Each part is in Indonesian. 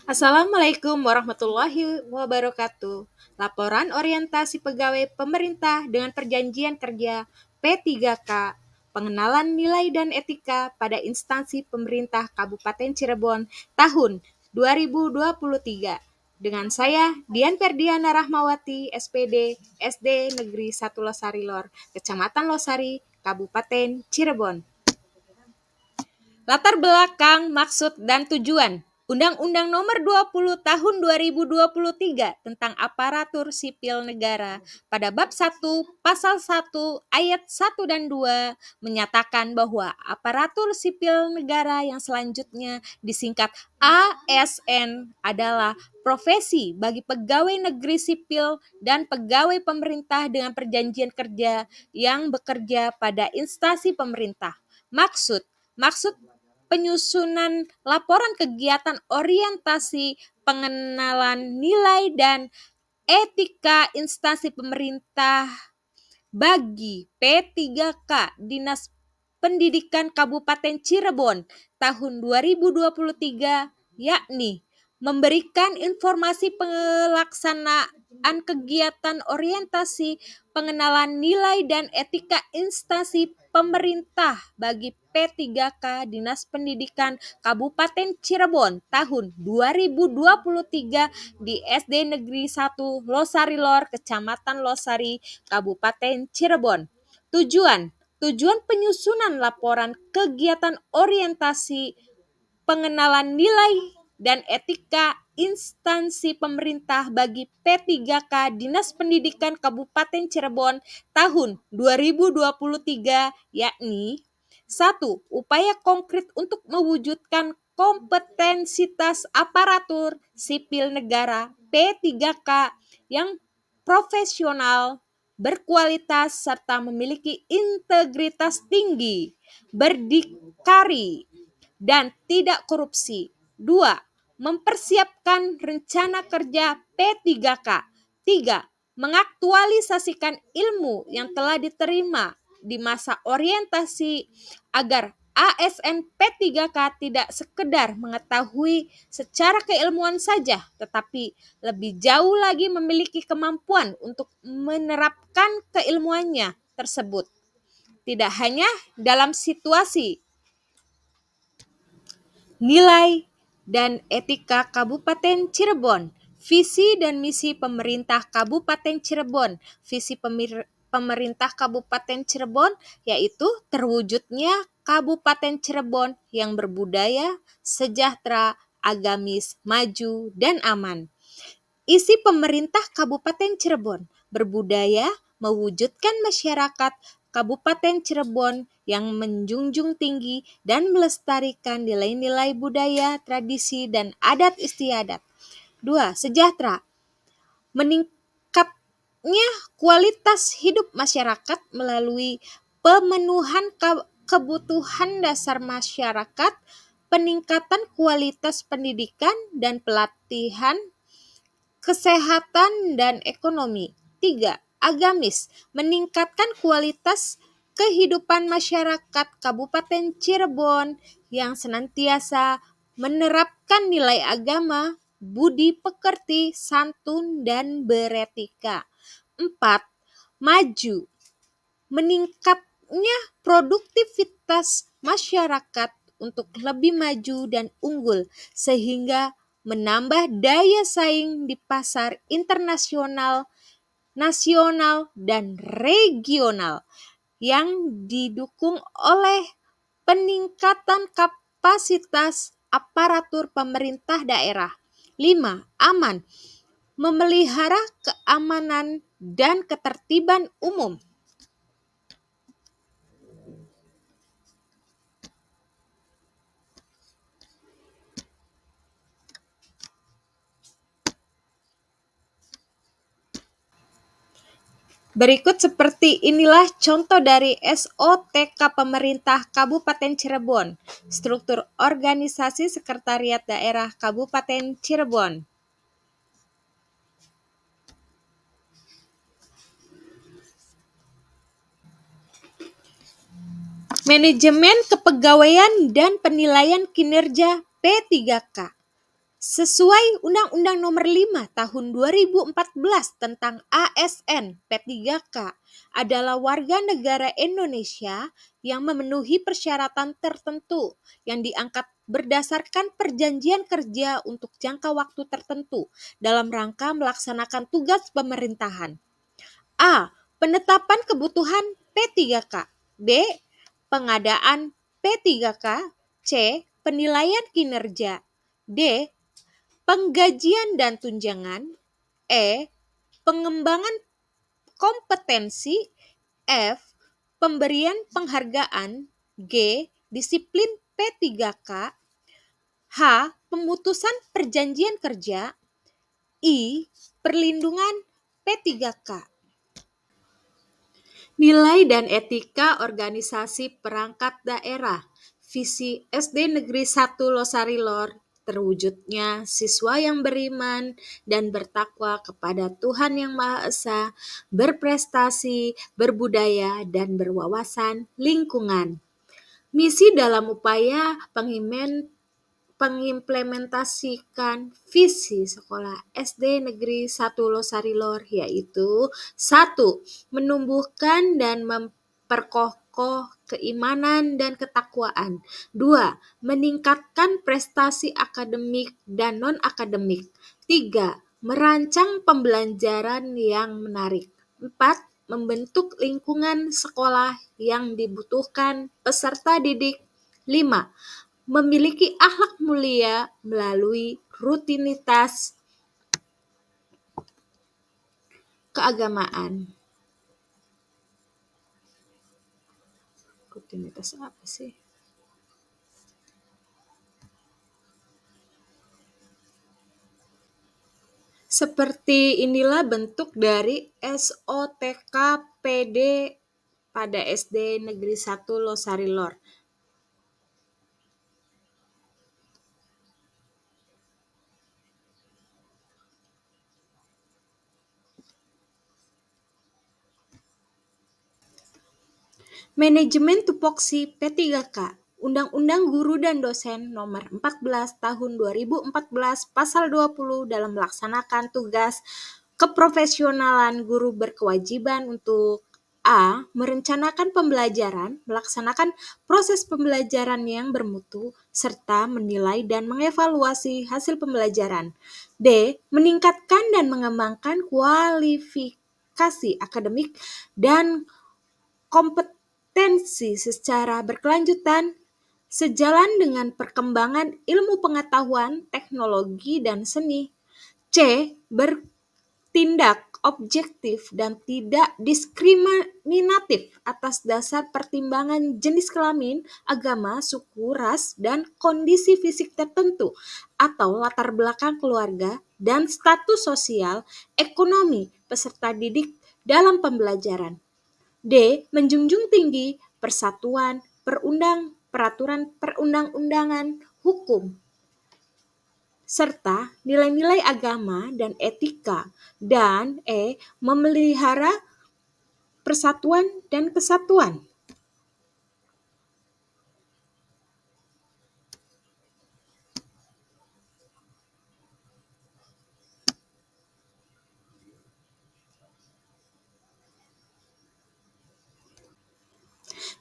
Assalamualaikum warahmatullahi wabarakatuh. Laporan orientasi pegawai pemerintah dengan perjanjian kerja P3K, pengenalan nilai dan etika pada instansi pemerintah Kabupaten Cirebon tahun 2023. Dengan saya, Dian Ferdiana Rahmawati, SPD, SD Negeri 1 Losari Lor, Kecamatan Losari, Kabupaten Cirebon. Latar belakang, maksud, dan tujuan. Undang-Undang Nomor 20 Tahun 2023 tentang Aparatur Sipil Negara pada bab 1 pasal 1 ayat 1 dan 2 menyatakan bahwa aparatur sipil negara yang selanjutnya disingkat ASN adalah profesi bagi pegawai negeri sipil dan pegawai pemerintah dengan perjanjian kerja yang bekerja pada instansi pemerintah. Maksud penyusunan laporan kegiatan orientasi pengenalan nilai dan etika instansi pemerintah bagi P3K Dinas Pendidikan Kabupaten Cirebon tahun 2023, yakni memberikan informasi pelaksanaan kegiatan orientasi pengenalan nilai dan etika instansi pemerintah bagi P3K Dinas Pendidikan Kabupaten Cirebon tahun 2023 di SD Negeri 1 Losari Lor, Kecamatan Losari, Kabupaten Cirebon. Tujuan penyusunan laporan kegiatan orientasi pengenalan nilai dan etika instansi pemerintah bagi P3K Dinas Pendidikan Kabupaten Cirebon tahun 2023, yakni 1. Upaya konkret untuk mewujudkan kompetensitas aparatur sipil negara P3K yang profesional, berkualitas, serta memiliki integritas tinggi, berdikari, dan tidak korupsi. 2. Mempersiapkan rencana kerja P3K. 3. Mengaktualisasikan ilmu yang telah diterima di masa orientasi agar ASN P3K tidak sekedar mengetahui secara keilmuan saja, tetapi lebih jauh lagi memiliki kemampuan untuk menerapkan keilmuannya tersebut. Tidak hanya dalam situasi nilai dan etika Kabupaten Cirebon. Visi dan misi pemerintah Kabupaten Cirebon. Visi pemerintah Kabupaten Cirebon yaitu terwujudnya Kabupaten Cirebon yang berbudaya, sejahtera, agamis, maju, dan aman. Isi pemerintah Kabupaten Cirebon berbudaya, mewujudkan masyarakat Kabupaten Cirebon yang menjunjung tinggi dan melestarikan nilai-nilai budaya, tradisi, dan adat istiadat. 2. Sejahtera. Meningkatnya kualitas hidup masyarakat melalui pemenuhan kebutuhan dasar masyarakat, peningkatan kualitas pendidikan dan pelatihan, kesehatan dan ekonomi. 3. Agamis, meningkatkan kualitas kehidupan masyarakat Kabupaten Cirebon yang senantiasa menerapkan nilai agama, budi pekerti, santun, dan beretika. 4. Maju, meningkatnya produktivitas masyarakat untuk lebih maju dan unggul sehingga menambah daya saing di pasar internasional, nasional, dan regional yang didukung oleh peningkatan kapasitas aparatur pemerintah daerah. 5. Aman, memelihara keamanan dan ketertiban umum. Berikut seperti inilah contoh dari SOTK Pemerintah Kabupaten Cirebon. Struktur organisasi Sekretariat Daerah Kabupaten Cirebon. Manajemen Kepegawaian dan Penilaian Kinerja P3K. Sesuai Undang-Undang Nomor 5 Tahun 2014 tentang ASN P3K adalah warga negara Indonesia yang memenuhi persyaratan tertentu yang diangkat berdasarkan perjanjian kerja untuk jangka waktu tertentu dalam rangka melaksanakan tugas pemerintahan. A. Penetapan kebutuhan P3K. B. Pengadaan P3K. C. Penilaian kinerja. D. Penggajian dan tunjangan. E. Pengembangan kompetensi. F. Pemberian penghargaan. G. Disiplin P3K. H. Pemutusan perjanjian kerja. I. Perlindungan P3K. Nilai dan etika organisasi perangkat daerah. Visi SD Negeri 1 Losarilor, terwujudnya siswa yang beriman dan bertakwa kepada Tuhan Yang Maha Esa, berprestasi, berbudaya, dan berwawasan lingkungan. Misi dalam upaya pengimplementasikan visi sekolah SD Negeri 1 Losarilor yaitu 1. Menumbuhkan dan memperkokoh keimanan dan ketakwaan. 2. Meningkatkan prestasi akademik dan non-akademik. 3. Merancang pembelajaran yang menarik. 4. Membentuk lingkungan sekolah yang dibutuhkan peserta didik. 5. Memiliki akhlak mulia melalui rutinitas keagamaan. Rutinitas apa sih? Seperti inilah bentuk dari SOTK PD pada SD Negeri 1 Losarilor. Manajemen tupoksi P3K. Undang-Undang Guru dan Dosen Nomor 14 Tahun 2014 Pasal 20 dalam melaksanakan tugas keprofesionalan guru berkewajiban untuk A. Merencanakan pembelajaran, melaksanakan proses pembelajaran yang bermutu, serta menilai dan mengevaluasi hasil pembelajaran. D. Meningkatkan dan mengembangkan kualifikasi akademik dan kompetensi secara berkelanjutan sejalan dengan perkembangan ilmu pengetahuan, teknologi, dan seni. C. Bertindak objektif dan tidak diskriminatif atas dasar pertimbangan jenis kelamin, agama, suku, ras, dan kondisi fisik tertentu atau latar belakang keluarga dan status sosial, ekonomi peserta didik dalam pembelajaran. D. Menjunjung tinggi persatuan, peraturan perundang-undangan, hukum, serta nilai-nilai agama dan etika. Dan E. Memelihara persatuan dan kesatuan.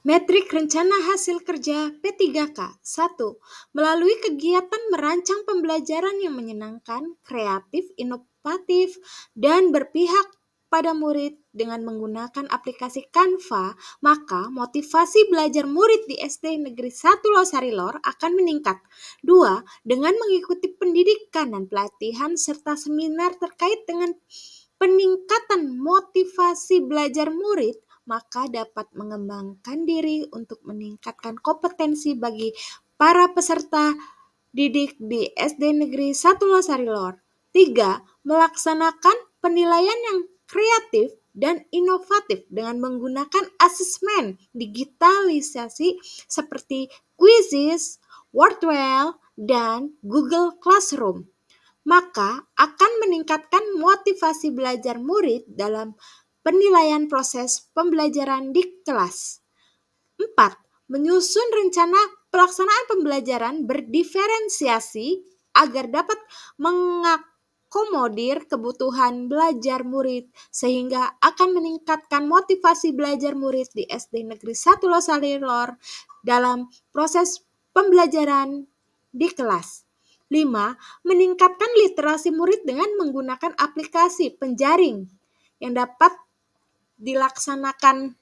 Metrik rencana hasil kerja P3K. 1. Melalui kegiatan merancang pembelajaran yang menyenangkan, kreatif, inovatif, dan berpihak pada murid dengan menggunakan aplikasi Canva, maka motivasi belajar murid di SD Negeri 1 Losarilor akan meningkat. 2. Dengan mengikuti pendidikan dan pelatihan serta seminar terkait dengan peningkatan motivasi belajar murid, maka dapat mengembangkan diri untuk meningkatkan kompetensi bagi para peserta didik di SD Negeri 1 Losarilor. 3. Melaksanakan penilaian yang kreatif dan inovatif dengan menggunakan asesmen digitalisasi seperti Quizzes, Wordwell, dan Google Classroom, maka akan meningkatkan motivasi belajar murid dalam penilaian proses pembelajaran di kelas. 4. Menyusun rencana pelaksanaan pembelajaran berdiferensiasi agar dapat mengakomodir kebutuhan belajar murid, sehingga akan meningkatkan motivasi belajar murid di SD Negeri 1 Losalilor dalam proses pembelajaran di kelas. 5. Meningkatkan literasi murid dengan menggunakan aplikasi penjaring yang dapat dilaksanakan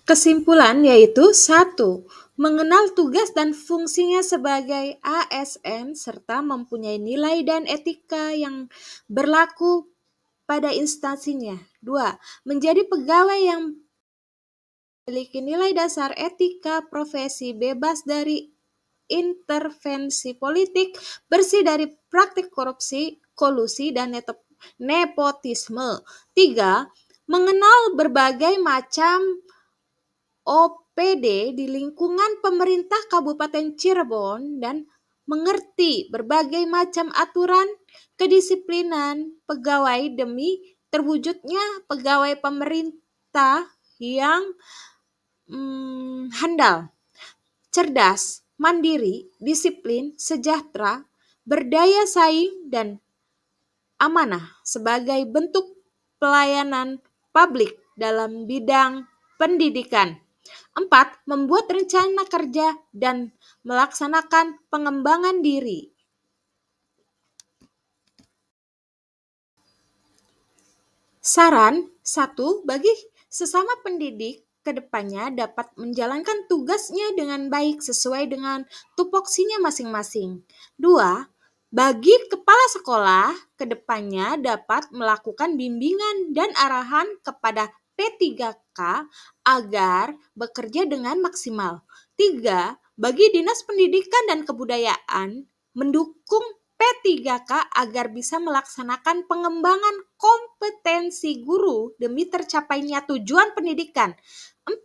kesimpulan, yaitu 1. Mengenal tugas dan fungsinya sebagai ASN serta mempunyai nilai dan etika yang berlaku pada instansinya. 2. Menjadi pegawai yang memiliki nilai dasar etika profesi, bebas dari intervensi politik, bersih dari praktik korupsi, kolusi, dan nepotisme. 3. Mengenal berbagai macam OPD di lingkungan pemerintah Kabupaten Cirebon dan mengerti berbagai macam aturan kedisiplinan pegawai demi terwujudnya pegawai pemerintah yang handal, cerdas, mandiri, disiplin, sejahtera, berdaya saing, dan amanah sebagai bentuk pelayanan publik dalam bidang pendidikan. 4. Membuat rencana kerja dan melaksanakan pengembangan diri. Saran 1. Bagi sesama pendidik, kedepannya dapat menjalankan tugasnya dengan baik sesuai dengan tupoksinya masing-masing. 2. Bagi kepala sekolah, kedepannya dapat melakukan bimbingan dan arahan kepada P3K agar bekerja dengan maksimal. 3. Bagi Dinas Pendidikan dan Kebudayaan, mendukung P3K agar bisa melaksanakan pengembangan kompetensi guru demi tercapainya tujuan pendidikan. 4.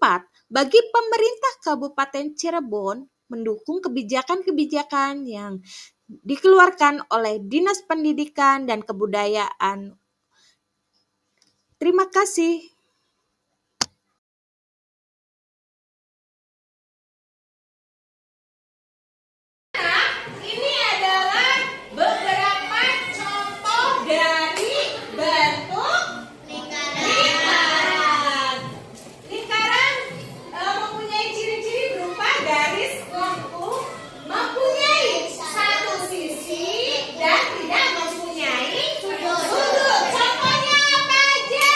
Bagi pemerintah Kabupaten Cirebon, mendukung kebijakan-kebijakan yang dikeluarkan oleh Dinas Pendidikan dan Kebudayaan. Terima kasih. Ini adalah beberapa contoh dari bentuk lingkaran. Lingkaran mempunyai ciri-ciri berupa garis lengkung, mempunyai satu sisi dan tidak mempunyai sudut. Contohnya apa aja?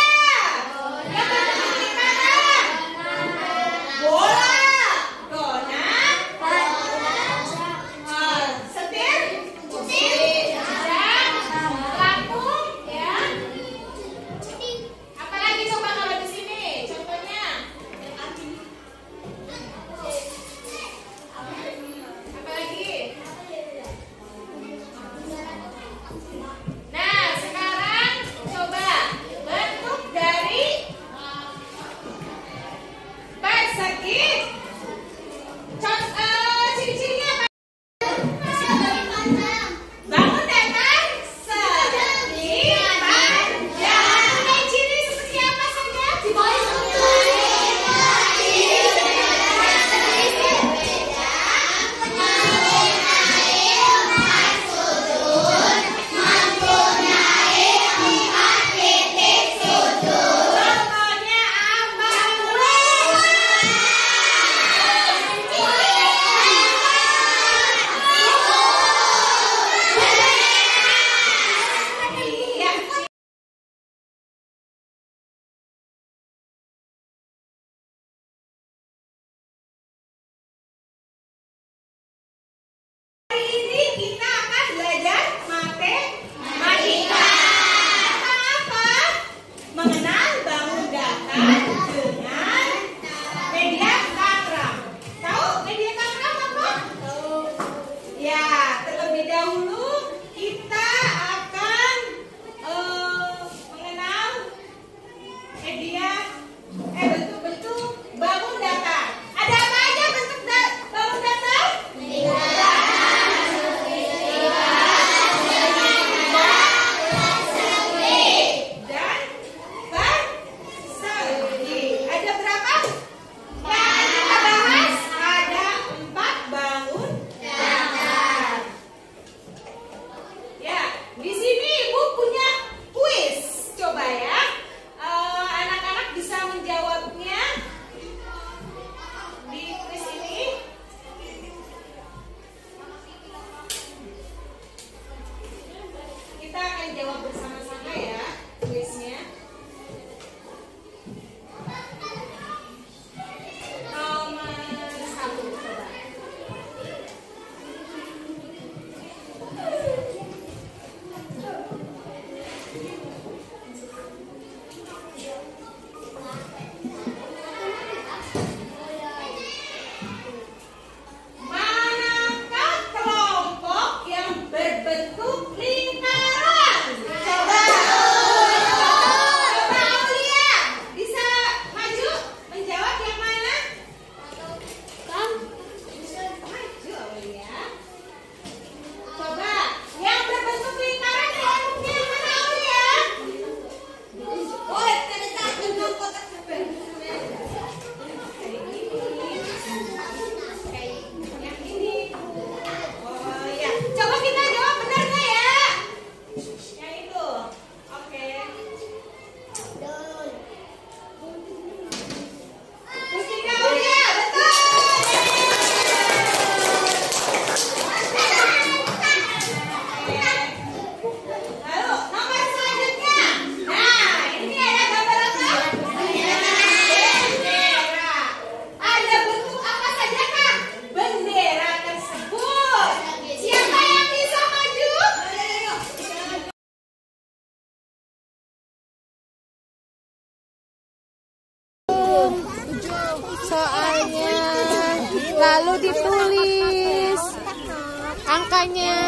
soalnya. Lalu ditulis angkanya.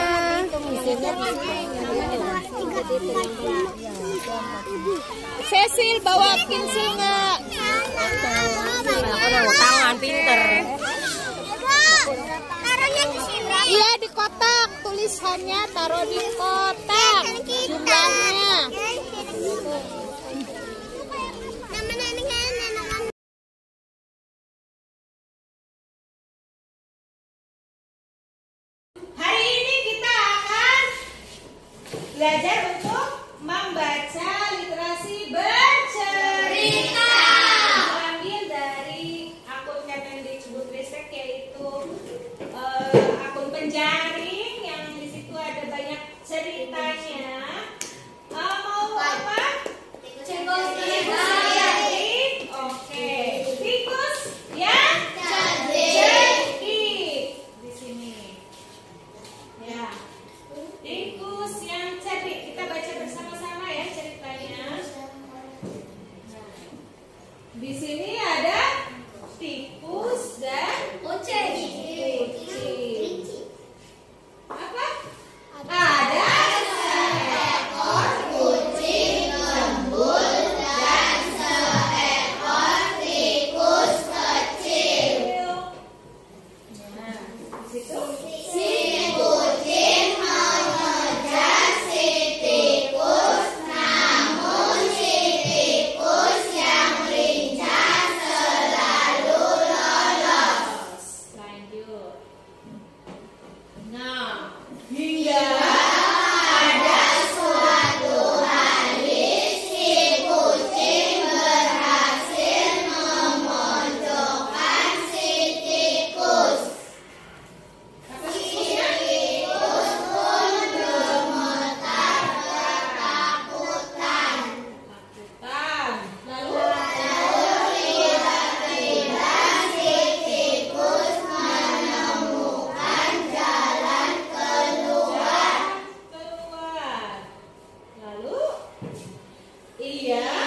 Cecil bawa pensil nggak? Tangan pinter. Taruhnya di sini. Iya, di kotak. Tulisannya taruh di kotak. Jumlahnya. Hari ini kita akan belajar untuk membaca literasi bercerita. Ambil dari akun Kemendikbudristek, yaitu akun penjaring yang di situ ada banyak ceritanya. Mau apa? Tikus cerdik. Oke. Tikus yang cerdik di sini. Ya. Tikus yang cerdik. Kita baca bersama-sama ya ceritanya. Di sini ada tikus dan kucing. Apa? Ada seekor kucing lembut dan seekor tikus kecil. Nah, di situ. Si kucing mengejar si tikus, namun si tikus yang lincah selalu lolos. Lanjut. Nah, hingga ada suatu hari si kucing berhasil memojokkan si tikus. Si tikus pun gemetar ketakutan. Lalu tiba-tiba si tikus menemukan jalan keluar. Lalu ia